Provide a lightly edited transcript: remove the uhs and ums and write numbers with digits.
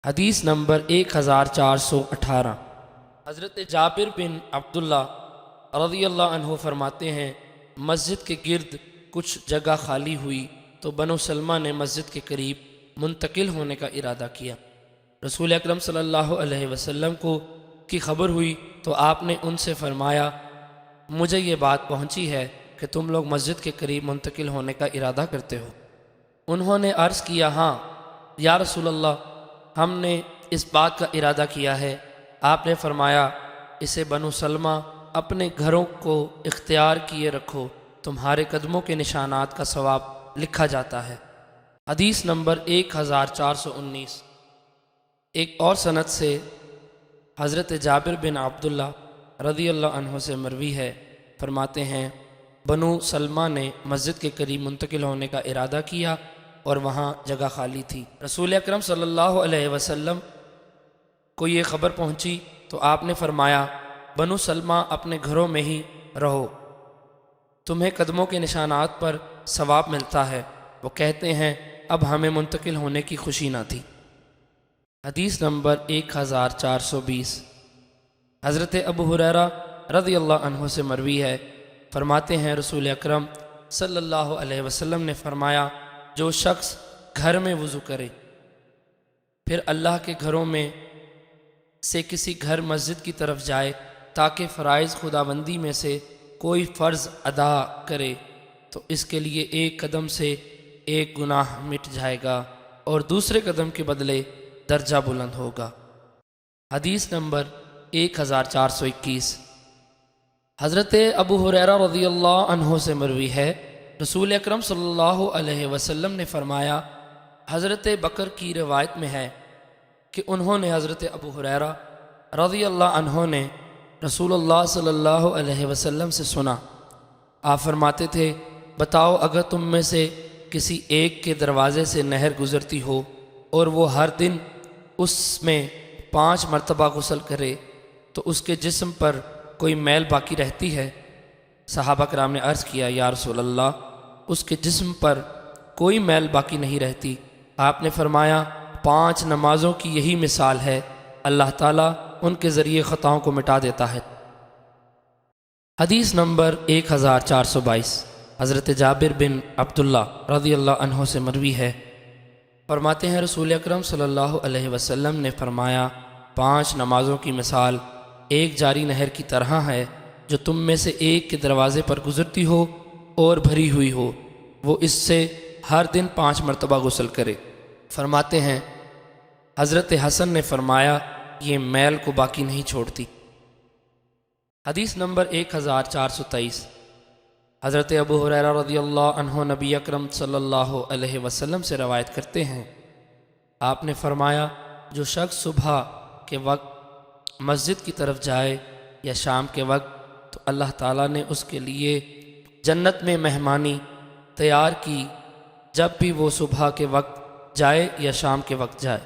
حدیث نمبر 1418۔ حضرت جابر بن عبداللہ رضی اللہ عنہ فرماتے ہیں، مسجد کے گرد کچھ جگہ خالی ہوئی تو بنو سلمہ نے مسجد کے قریب منتقل ہونے کا ارادہ کیا۔ رسول اکرم صلی اللہ علیہ وسلم کو کی خبر ہوئی تو آپ نے ان سے فرمایا، مجھے یہ بات پہنچی ہے کہ تم لوگ مسجد کے قریب منتقل ہونے کا ارادہ کرتے ہو۔ انہوں نے عرض کیا، ہاں یا رسول اللہ، ہم نے اس بات کا ارادہ کیا ہے۔ آپ نے فرمایا، اسے بنو سلمہ اپنے گھروں کو اختیار کیے رکھو، تمہارے قدموں کے نشانات کا ثواب لکھا جاتا ہے۔ حدیث نمبر 1419۔ ایک اور سند سے حضرت جابر بن عبداللہ رضی اللہ عنہ سے مروی ہے، فرماتے ہیں، بنو سلمہ نے مسجد کے قریب منتقل ہونے کا ارادہ کیا اور وہاں جگہ خالی تھی۔ رسول اکرم صلی اللہ علیہ وسلم کو یہ خبر پہنچی تو آپ نے فرمایا، بنو سلمہ اپنے گھروں میں ہی رہو، تمہیں قدموں کے نشانات پر ثواب ملتا ہے۔ وہ کہتے ہیں، اب ہمیں منتقل ہونے کی خوشی نہ تھی۔ حدیث نمبر 1420۔ حضرت ابو ہریرہ رضی اللہ عنہ سے مروی ہے، فرماتے ہیں، رسول اکرم صلی اللہ علیہ وسلم نے فرمایا، جو شخص گھر میں وضو کرے پھر اللہ کے گھروں میں سے کسی گھر مسجد کی طرف جائے تاکہ فرائض خداوندی میں سے کوئی فرض ادا کرے تو اس کے لیے ایک قدم سے ایک گناہ مٹ جائے گا اور دوسرے قدم کے بدلے درجہ بلند ہوگا۔ حدیث نمبر 1421۔ حضرت ابو ہریرہ رضی اللہ عنہ سے مروی ہے، رسول اکرم صلی اللہ علیہ وسلم نے فرمایا، حضرت بکر کی روایت میں ہے کہ انہوں نے حضرت ابو ہریرہ رضی اللہ عنہ نے رسول اللہ صلی اللہ علیہ وسلم سے سنا، آپ فرماتے تھے، بتاؤ اگر تم میں سے کسی ایک کے دروازے سے نہر گزرتی ہو اور وہ ہر دن اس میں 5 مرتبہ غسل کرے تو اس کے جسم پر کوئی میل باقی رہتی ہے؟ صحابہ کرام نے عرض کیا، یا رسول اللہ، اس کے جسم پر کوئی میل باقی نہیں رہتی۔ آپ نے فرمایا، 5 نمازوں کی یہی مثال ہے، اللہ تعالیٰ ان کے ذریعے خطاؤں کو مٹا دیتا ہے۔ حدیث نمبر 1422۔ حضرت جابر بن عبداللہ رضی اللہ عنہ سے مروی ہے، فرماتے ہیں، رسول اکرم صلی اللہ علیہ وسلم نے فرمایا، 5 نمازوں کی مثال ایک جاری نہر کی طرح ہے، جو تم میں سے ایک کے دروازے پر گزرتی ہو اور بھری ہوئی ہو، وہ اس سے ہر دن 5 مرتبہ غسل کرے۔ فرماتے ہیں، حضرت حسن نے فرمایا، یہ میل کو باقی نہیں چھوڑتی۔ حدیث نمبر 1423۔ حضرت ابو ہریرہ رضی اللہ عنہ نبی اکرم صلی اللہ علیہ وسلم سے روایت کرتے ہیں، آپ نے فرمایا، جو شخص صبح کے وقت مسجد کی طرف جائے یا شام کے وقت تو اللہ تعالیٰ نے اس کے لیے جنت میں مہمانی تیار کی، جب بھی وہ صبح کے وقت جائے یا شام کے وقت جائے۔